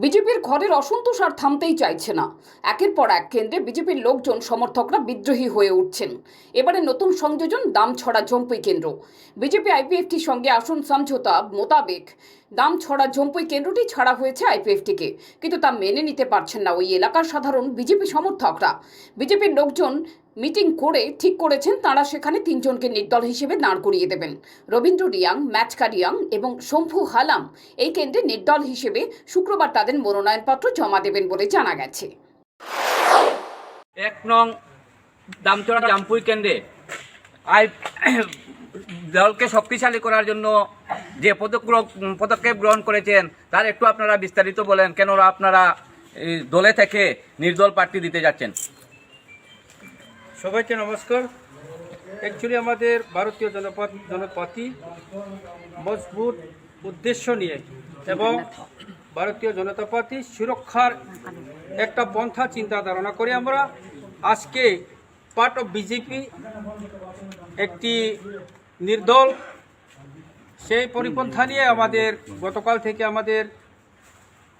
বিজেপির ঘরের অসন্তোষ আর থামতেই চাইছে না। একের পর এক কেন্দ্রে বিজেপির লোকজন সমর্থকরা বিদ্রোহী হয়ে উঠছেন। এবারে নতুন সংযোজন দামছড়া জম্পুই কেন্দ্র। বিজেপি আইপিএফটির সঙ্গে আসন সমঝোতা মোতাবেক দামছড়া জম্পুই কেন্দ্রটি ছাড়া হয়েছে আইপিএফটিকে, কিন্তু তা মেনে নিতে পারছেন না ওই এলাকার সাধারণ বিজেপি সমর্থকরা। বিজেপির লোকজন মিটিং করে ঠিক করেছেন তাঁরা সেখানে তিনজনকে নির্দল হিসেবে দাঁড় করিয়ে দেবেন। রবীন্দ্র রিয়াং, ম্যাচকা রিয়াং এবং শম্ভু হালাম এই কেন্দ্রে নির্দল হিসেবে শুক্রবার তাদের মনোনয়নপত্র জমা দেবেন বলে জানা গেছে। 1 নং দামচড়া জাম্পুই কেন্দ্রে দলকে শক্তিশালী করার জন্য যে পদক্ষেপ গ্রহণ করেছেন তার একটু আপনারা বিস্তারিত বলেন। কেন আপনারা দলে থেকে নির্দল প্রার্থী দিতে যাচ্ছেন? সবাইকে নমস্কার। অ্যাকচুয়ালি আমাদের ভারতীয় জনতা পার্টি মজবুত উদ্দেশ্য নিয়ে এবং ভারতীয় জনতা পার্টি সুরক্ষার একটা পন্থা চিন্তা ধারণা করে আমরা আজকে পার্ট অফ বিজেপি একটি নির্দল সেই পরিপন্থা নিয়ে আমাদের গতকাল থেকে আমাদের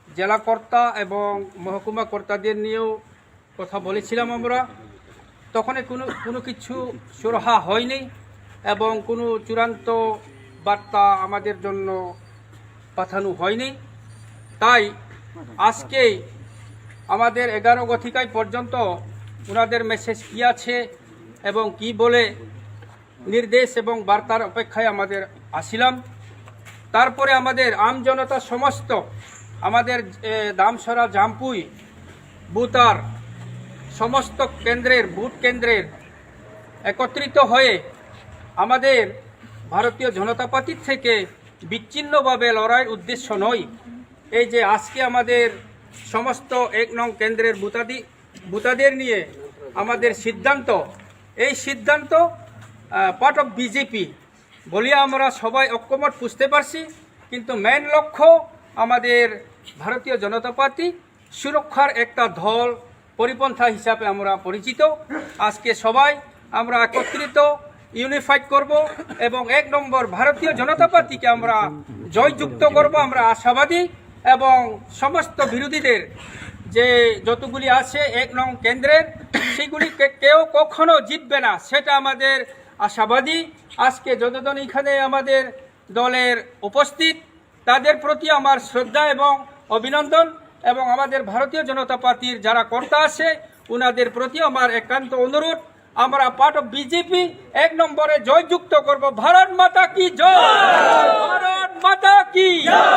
জেলা কর্তা এবং মহকুমা কর্তাদের নিয়েও কথা বলেছিলাম আমরা। তখন কোনো কিছু সুরাহা হয়নি এবং কোনো চূড়ান্ত বার্তা আমাদের জন্য পাঠানো হয়নি। তাই আজকে আমাদের 11 গতিকায় পর্যন্ত ওনাদের মেসেজ কী আছে এবং কি বলে নির্দেশ এবং বার্তার অপেক্ষায় আমাদের আসিলাম। তারপরে আমাদের আমজনতা সমস্ত আমাদের দামছড়া জাম্পুই বুতার সমস্ত বুথ কেন্দ্রের একত্রিত হয়ে আমাদের ভারতীয় জনতা পার্টির থেকে বিচ্ছিন্নভাবে লড়াইয়ের উদ্দেশ্য নয়। এই যে আজকে আমাদের সমস্ত 1 নং কেন্দ্রের বুতাদের নিয়ে আমাদের সিদ্ধান্ত, এই সিদ্ধান্ত পার্ট অফ বিজেপি বলিয়া আমরা সবাই ঐক্যমত বুঝতে পারছি, কিন্তু মেন লক্ষ্য আমাদের ভারতীয় জনতা পার্টি সুরক্ষার একটা দল পরিপন্থা হিসাবে আমরা পরিচিত। আজকে সবাই আমরা একত্রিত ইউনিফাইড করব এবং 1 নম্বর ভারতীয় জনতা পার্টিকে আমরা জয়যুক্ত করব, আমরা আশাবাদী। এবং সমস্ত বিরোধীদের যে যতগুলি আছে 1 নং কেন্দ্রের, সেগুলিকে কেউ কখনো জিতবে না, সেটা আমাদের আশাবাদী। আজকে যতজন এখানে আমাদের দলের উপস্থিত তাদের প্রতি আমার শ্রদ্ধা এবং অভিনন্দন, এবং আমাদের ভারতীয় জনতা পার্টির যারা কর্তা আছে ওনাদের প্রতি আমার একান্ত অনুরোধ, আমরা পার্ট অফ বিজেপি 1 নম্বরে জয়যুক্ত করব। ভারত মাতা কি জয়, ভারত মাতা কি জয়,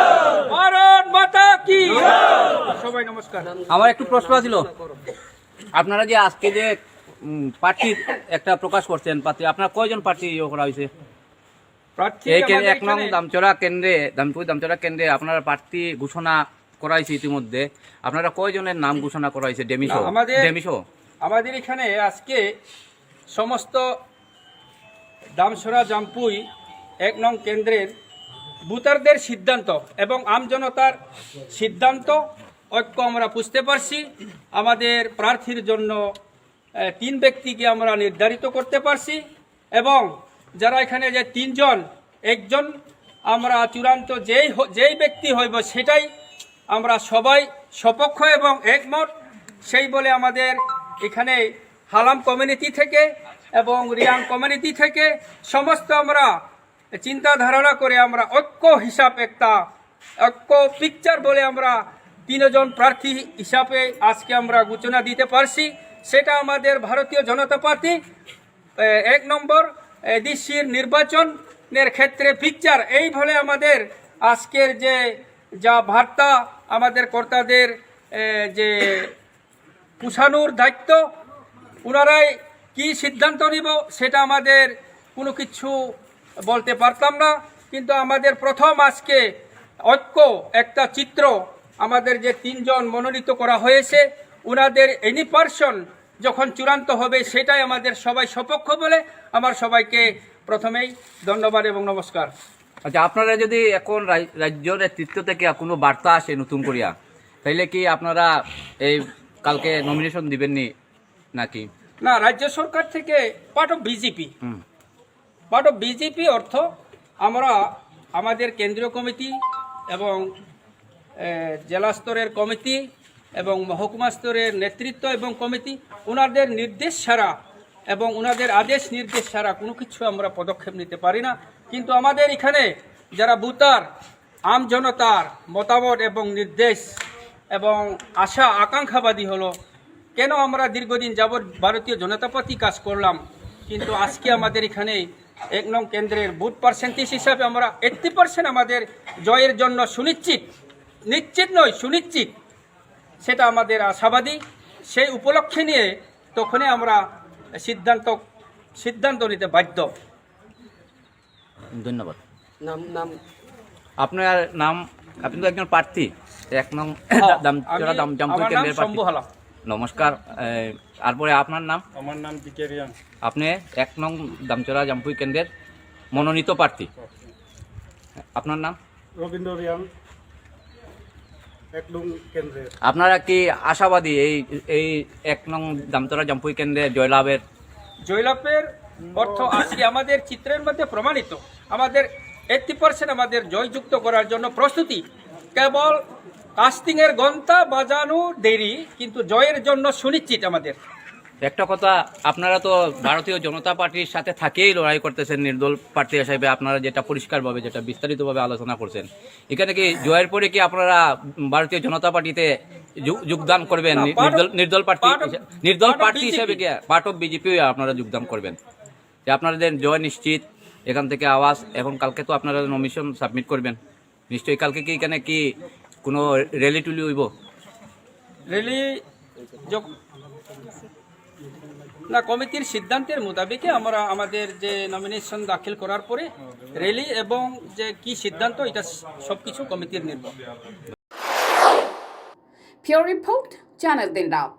ভারত মাতা কি জয়। সবাই নমস্কার। আমার একটু প্রশ্ন ছিল, আপনারা যে আজকে যে প্রার্থী একটা প্রকাশ করছেন, প্রার্থী আপনারা কয়জন প্রার্থী করা হয়েছে? এই 1 নং দামচড়া কেন্দ্রে আপনারা প্রার্থী ঘোষণা করা হয়েছে ইতিমধ্যে। আপনারা কয়জনের নাম ঘোষণা করা হয়েছে? আমাদের এখানে আজকে সমস্ত দামছড়া জাম্পুই 1 নং কেন্দ্রের ভোটারদের সিদ্ধান্ত এবং আমজনতার সিদ্ধান্ত ঐক্য আমরা বুঝতে পারছি। আমাদের প্রার্থীর জন্য 3 ব্যক্তিকে আমরা নির্ধারিত করতে পারছি, এবং যারা এখানে যে 3 জন, একজন আমরা চূড়ান্ত যেই ব্যক্তি হইব সেটাই আমরা সবাই সপক্ষ এবং একমত। সেই বলে আমাদের এখানে হালাম কমিউনিটি থেকে এবং রিয়াং কমিউনিটি থেকে সমস্ত আমরা চিন্তা ধারণা করে আমরা ঐক্য হিসাব একটা ঐক্য পিকচার বলে আমরা 3 জন প্রার্থী হিসাবে আজকে আমরা ঘোষণা দিতে পারছি। সেটা আমাদের ভারতীয় জনতা পার্টি 1 নম্বর ডিসির নির্বাচনের ক্ষেত্রে পিকচার। এই বলে আমাদের আজকের যা বার্তা আমাদের কর্তাদের যে পুষানোর দায়িত্ব, ওনারাই কি সিদ্ধান্ত নিব সেটা আমাদের কোনো কিছু বলতে পারতাম না, কিন্তু আমাদের প্রথম আজকে ঐক্য একটা চিত্র আমাদের যে 3 জন মনোনীত করা হয়েছে ওনাদের এনি পার্সন যখন চূড়ান্ত হবে সেটাই আমাদের সবাই সপক্ষ বলে আমার সবাইকে প্রথমেই ধন্যবাদ এবং নমস্কার। আচ্ছা, আপনারা যদি এখন রাজ্য নেতৃত্ব থেকে কোনো বার্তা আসে নতুন করিয়া, তাইলে কি আপনারা এই কালকে নমিনেশন দিবেননি নাকি? না, রাজ্য সরকার থেকে পার্ট অফ বিজেপি অর্থ আমরা আমাদের কেন্দ্রীয় কমিটি এবং জেলা স্তরের কমিটি এবং মহকুমা স্তরের নেতৃত্ব এবং কমিটি ওনাদের নির্দেশ ছাড়া এবং ওনাদের আদেশ নির্দেশ ছাড়া কোনো কিছু আমরা পদক্ষেপ নিতে পারি না। কিন্তু আমাদের এখানে যারা ভোটার আম জনতার মতামত এবং নির্দেশ এবং আশা আকাঙ্ক্ষাবাদী হলো, কেন আমরা দীর্ঘদিন যাবৎ ভারতীয় জনতা পার্টি কাজ করলাম, কিন্তু আজকে আমাদের এখানে 1 নং কেন্দ্রের ভোট পার্সেন্টেজ হিসাবে আমরা 80% আমাদের জয়ের জন্য সুনিশ্চিত, নিশ্চিত নয় সুনিশ্চিত, সেটা আমাদের আশাবাদী। সেই উপলক্ষে নিয়ে তখনই আমরা সিদ্ধান্ত নিতে বাধ্য। ধন্যবাদ। নাম আপনার নাম? আপনি তো একজন প্রার্থী 1 নং দামচড়া জামপুই কেন্দ্রের প্রার্থী। শম্ভু হালা। নমস্কার। তারপরে আপনার নাম? আমার নাম ডিকে রিয়াং। আপনি 1 নং দামচড়া জামপুই কেন্দ্রের মনোনীত প্রার্থী। আপনার নাম? রবীন্দ্র রিয়াং, 1 নং কেন্দ্রের। আপনারা কি আশাবাদী এই 1 নং দামচড়া জামপুই কেন্দ্রে জয়লাভের? জয়লাভের অর্থ আজকে আমাদের চিত্রের মধ্যে প্রমাণিত। আমাদের 80% আমাদের জয়যুক্ত করার জন্য প্রস্তুতি। কেবল কাস্টিংয়ের ঘন্টা বাজানো দেরি, কিন্তু জয়ের জন্য সুনিশ্চিত আমাদের। একটা কথা, আপনারা তো ভারতীয় জনতা পার্টির সাথে থাকেই লড়াই করতেছেন নির্দল প্রার্থী হিসেবে, আপনারা যেটা পরিষ্কারভাবে যেটা বিস্তারিতভাবে আলোচনা করছেন, এখানে কি জয়ের পরে কি আপনারা ভারতীয় জনতা পার্টিতে যোগদান করবেন? নির্দল প্রার্থী হিসেবে কি পার্ট অফ বিজেপি আপনারা যোগদান করবেন? যে আপনাদের জয় নিশ্চিত, এখান থেকে আওয়াজ। এখন কালকে তো আপনারা নমিনেশন সাবমিট করবেন নিশ্চয়ই। কালকে কি এখানে কি কোনো র্যালি টুলি হইব? রেলি না, কমিটির সিদ্ধান্তের মোতাবেকে আমরা আমাদের যে নমিনেশন দাখিল করার পরে রেলি এবং যে কি সিদ্ধান্ত, এটা সবকিছু কমিটির নির্ভর। Pure Report, Channel Din Raat.